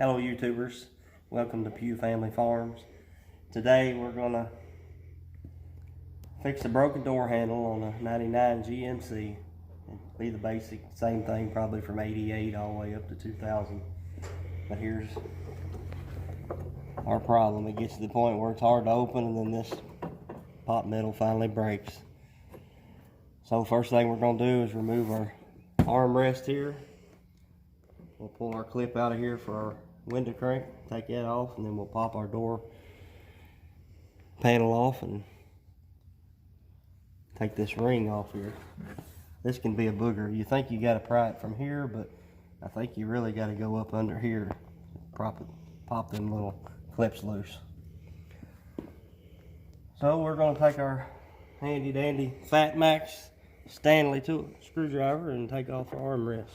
Hello YouTubers, welcome to Pew Family Farms. Today we're going to fix the broken door handle on a 99 GMC. It'll be the basic same thing probably from 88 all the way up to 2000. But here's our problem. It gets to the point where it's hard to open and then this pop metal finally breaks. So first thing we're going to do is remove our armrest here. We'll pull our clip out of here for our window crank, take that off, and then we'll pop our door panel off and take this ring off here. This can be a booger. You think you got to pry it from here, but I think you really got to go up under here to pop them little clips loose. So we're going to take our handy dandy Fat Max Stanley tool screwdriver and take off our armrest.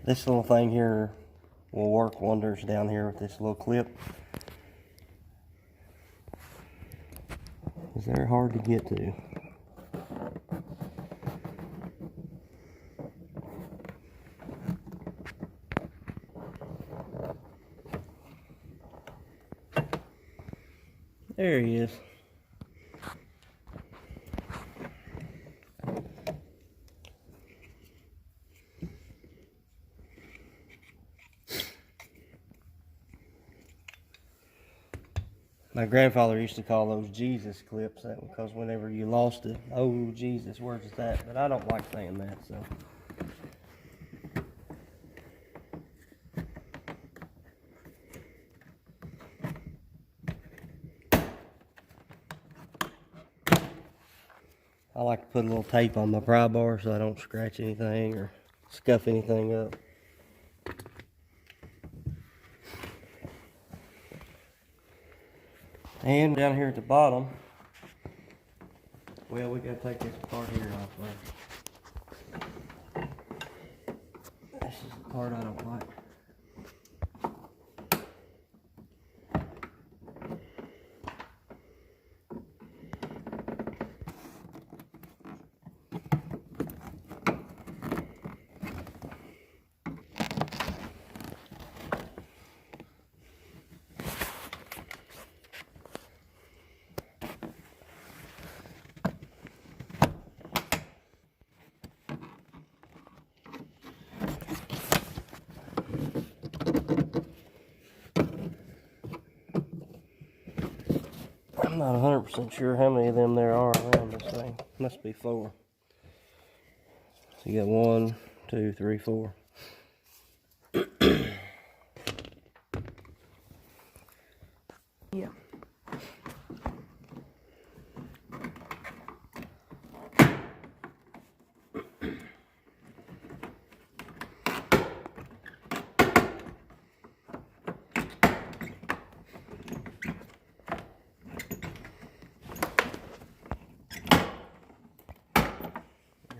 This little thing here will work wonders down here with this little clip. Because they're hard to get to. There he is. My grandfather used to call those Jesus clips that because whenever you lost it, oh Jesus, where's it at? But I don't like saying that, so. I like to put a little tape on my pry bar so I don't scratch anything or scuff anything up. And down here at the bottom, well, we got to take this part here off there. This is the part I don't like. I'm not 100% sure how many of them there are around this thing. Must be 4. So you got 1, 2, 3, 4. Yeah.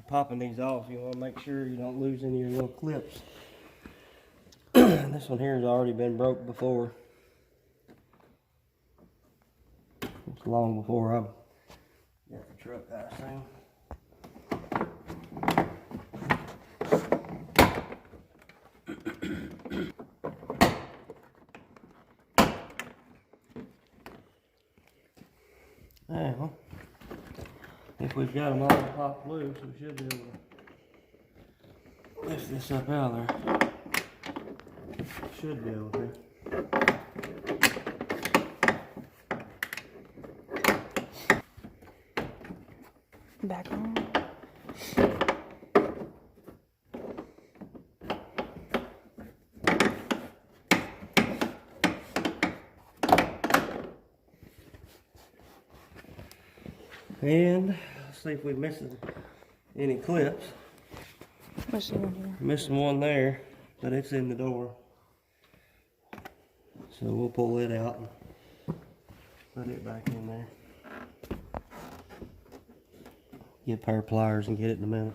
Popping these off, you want to make sure you don't lose any of your little clips. This one here has already been broke before. It's long before I got the truck out of town. Well, if we've got them all popped loose, we should be able to lift this up out of there. Should be able to. Back on. And let's see if we're missing any clips. Missing one here. Missing one there, but it's in the door. So we'll pull it out and put it back in there. Get a pair of pliers and get it in a minute.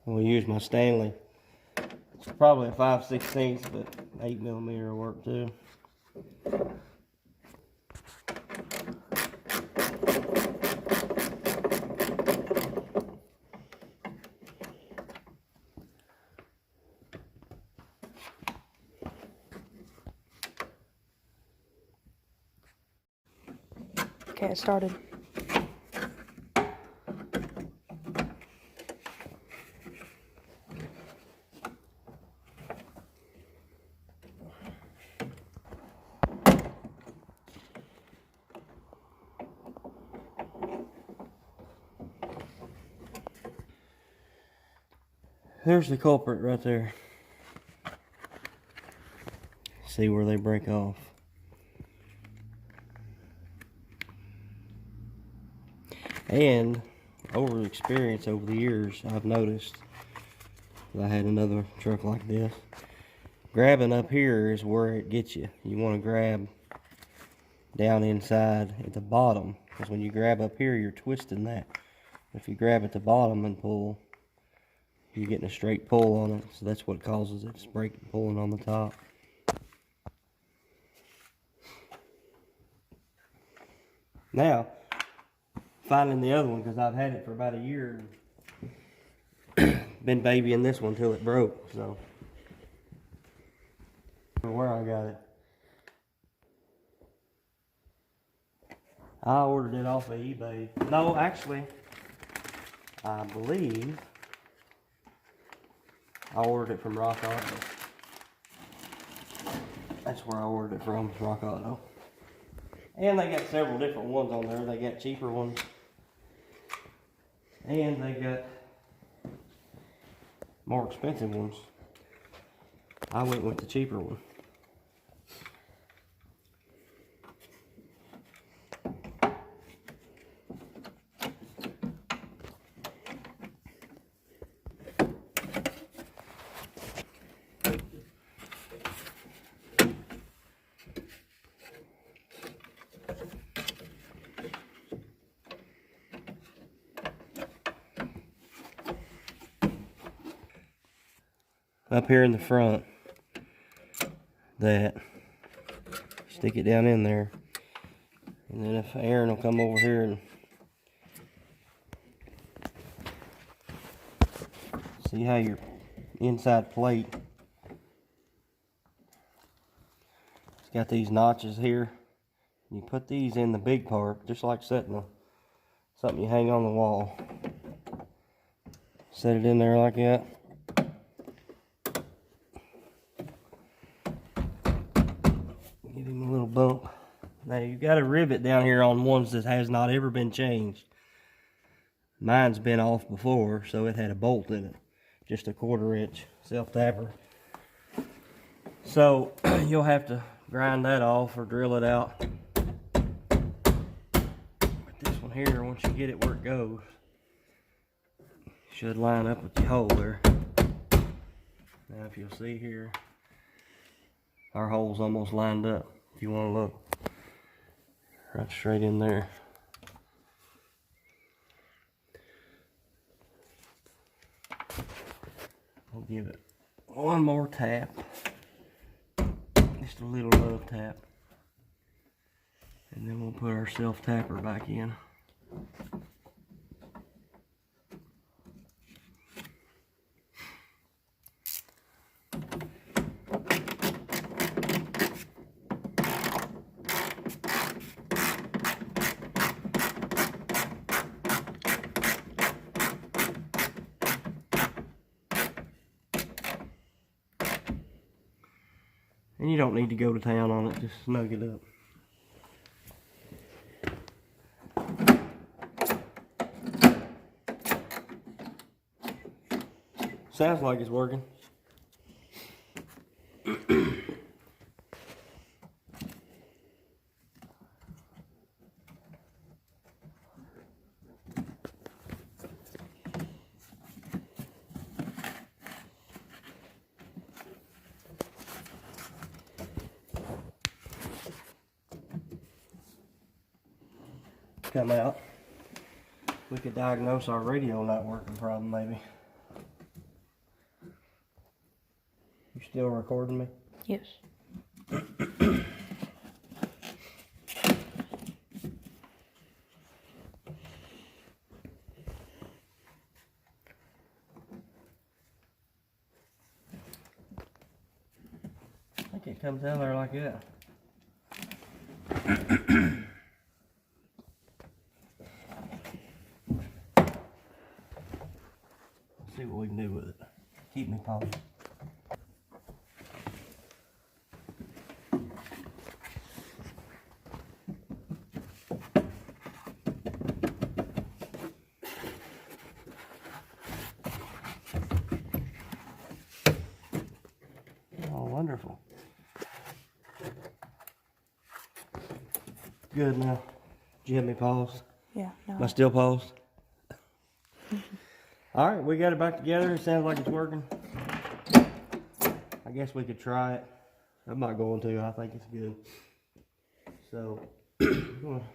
We'll use my Stanley. It's probably a 5/16, but 8mm will work too. Okay, it started. There's the culprit right there. See where they break off. And over experience over the years, I've noticed, I had another truck like this, grabbing up here is where it gets you. You want to grab down inside at the bottom, because when you grab up here, you're twisting that. If you grab at the bottom and pull, you're getting a straight pull on it, so that's what causes it. It's pulling on the top. Now, finding the other one, because I've had it for about a year, been babying this one till it broke, so where I got it. I ordered it off of eBay. No, actually, I believe I ordered it from Rock Auto. That's where I ordered it from, Rock Auto. And they got several different ones on there. They got cheaper ones. And they got more expensive ones. I went with the cheaper one. Up here in the front, that stick it down in there, and then if Aaron will come over here and see how your inside plate, it's got these notches here. You put these in the big part, just like setting something you hang on the wall. Set it in there like that. Give him a little bump. Now you've got a rivet down here on ones that has not ever been changed. Mine's been off before, so it had a bolt in it. Just a 1/4 inch self-tapper. So you'll have to grind that off or drill it out. But this one here, once you get it where it goes, should line up with the hole there. Now if you'll see here, our hole's almost lined up. If you want to look, right straight in there. We'll give it one more tap, just a little love tap, and then we'll put our self-tapper back in. And you don't need to go to town on it, just snug it up. Sounds like it's working. Come out. We could diagnose our radio not working problem, maybe. You still recording me? Yes. I think it comes out there like that. See what we can do with it. Keep me polished. Oh, wonderful. Good now. Did you have me paused? Yeah. No. Am I still paused? All right, we got it back together. It sounds like it's working. I guess we could try it. I'm not going to. I think it's good. So, I'm going to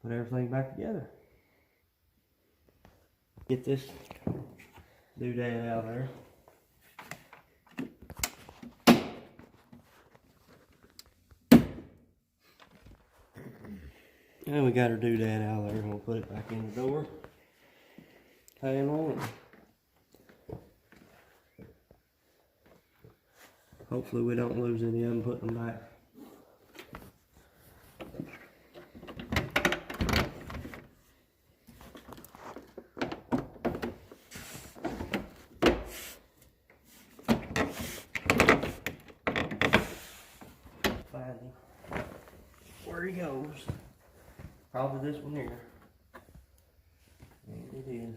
put everything back together. Get this doodad out of there. And we got our doodad out of there. We'll put it back in the door. Hang on. Hopefully we don't lose any of them putting them back. Find him. Where he goes. Probably this one here. And it is.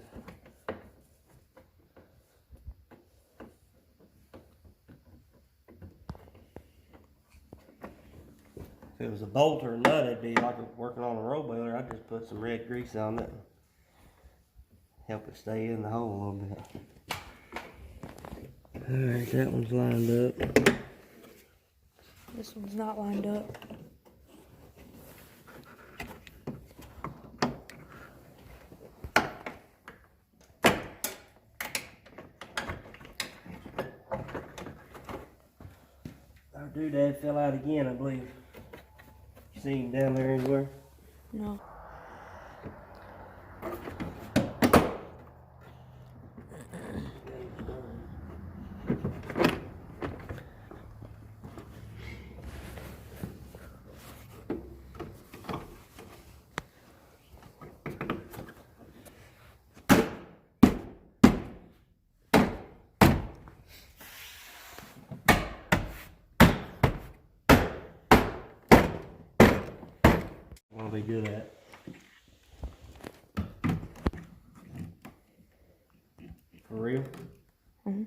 If it was a bolt or a nut, it'd be like working on a roll baler. I'd just put some red grease on it and help it stay in the hole a little bit. Alright, that one's lined up. This one's not lined up. Our doodad fell out again, I believe. You see him down there anywhere? No. What I'll be good at. For real? Mm-hmm.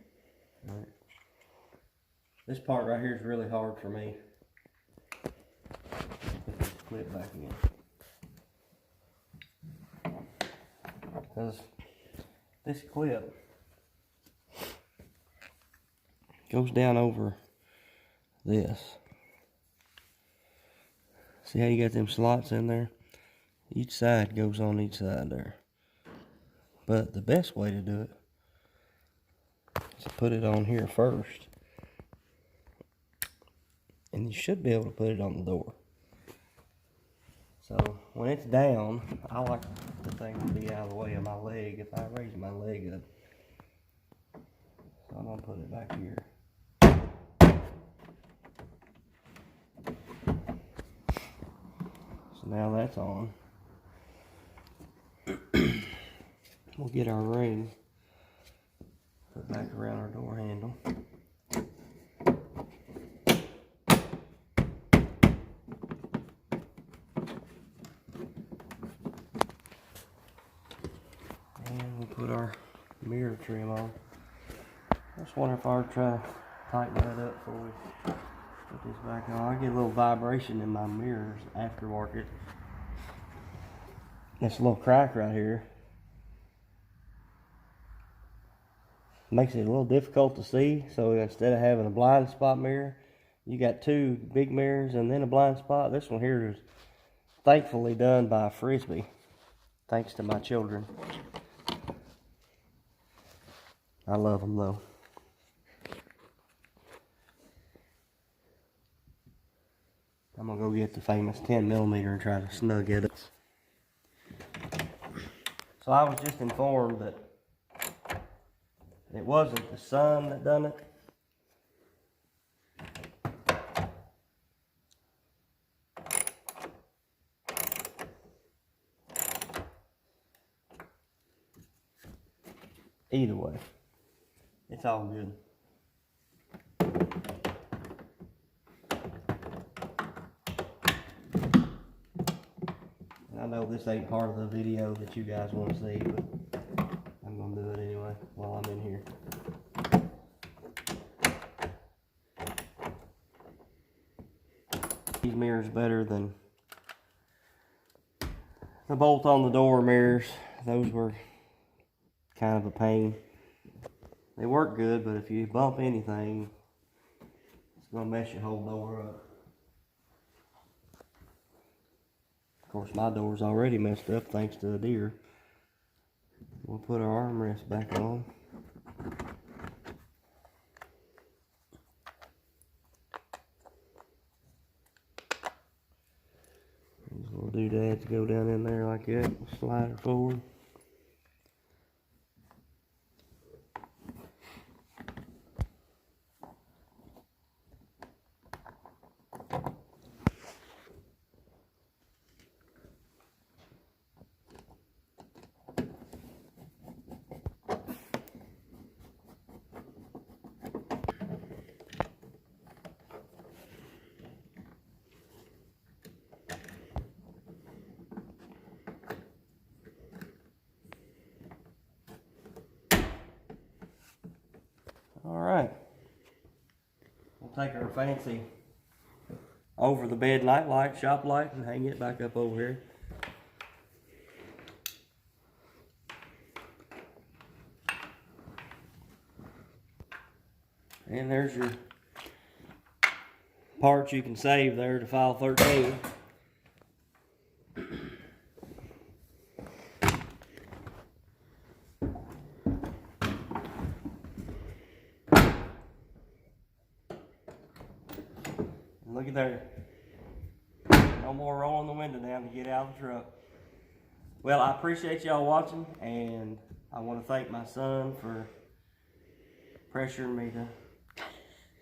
Alright. This part right here is really hard for me. Put this clip back in. Because this clip goes down over this. See how you got them slots in there? Each side goes on each side there. But the best way to do it is to put it on here first. And you should be able to put it on the door. So when it's down, I like the thing to be out of the way of my leg if I raise my leg up. So I'm gonna put it back here. So now that's on. We'll get our ring put back around our door handle. And we'll put our mirror trim on. I just wonder if I would try to tighten that up before we put this back on. I get a little vibration in my mirrors aftermarket. This little crack right here makes it a little difficult to see. So instead of having a blind spot mirror, you got two big mirrors and then a blind spot. This one here is thankfully done by Frisbee, thanks to my children. I love them though. I'm gonna go get the famous 10mm and try to snug it. So I was just informed that it wasn't the sun that done it. Either way, it's all good. I know this ain't part of the video that you guys want to see, but I'm going to do it anyway while I'm in here. These mirrors better than the bolt on the door mirrors. Those were kind of a pain. They work good, but if you bump anything, it's going to mess your whole door up. Of course, my door's already messed up thanks to a deer. We'll put our armrest back on. These little doodads go down in there like that. Slide her forward. Alright, we'll take our fancy over the bed night light, shop light, and hang it back up over here. And there's your parts you can save there to file 13. Look at there. No more rolling the window down to get out of the truck. Well, I appreciate y'all watching, and I want to thank my son for pressuring me to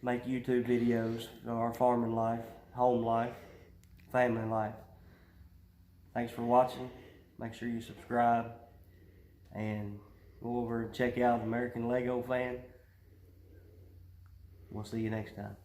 make YouTube videos of our farming life, home life, family life. Thanks for watching. Make sure you subscribe and go over and check out American Lego Fan. We'll see you next time.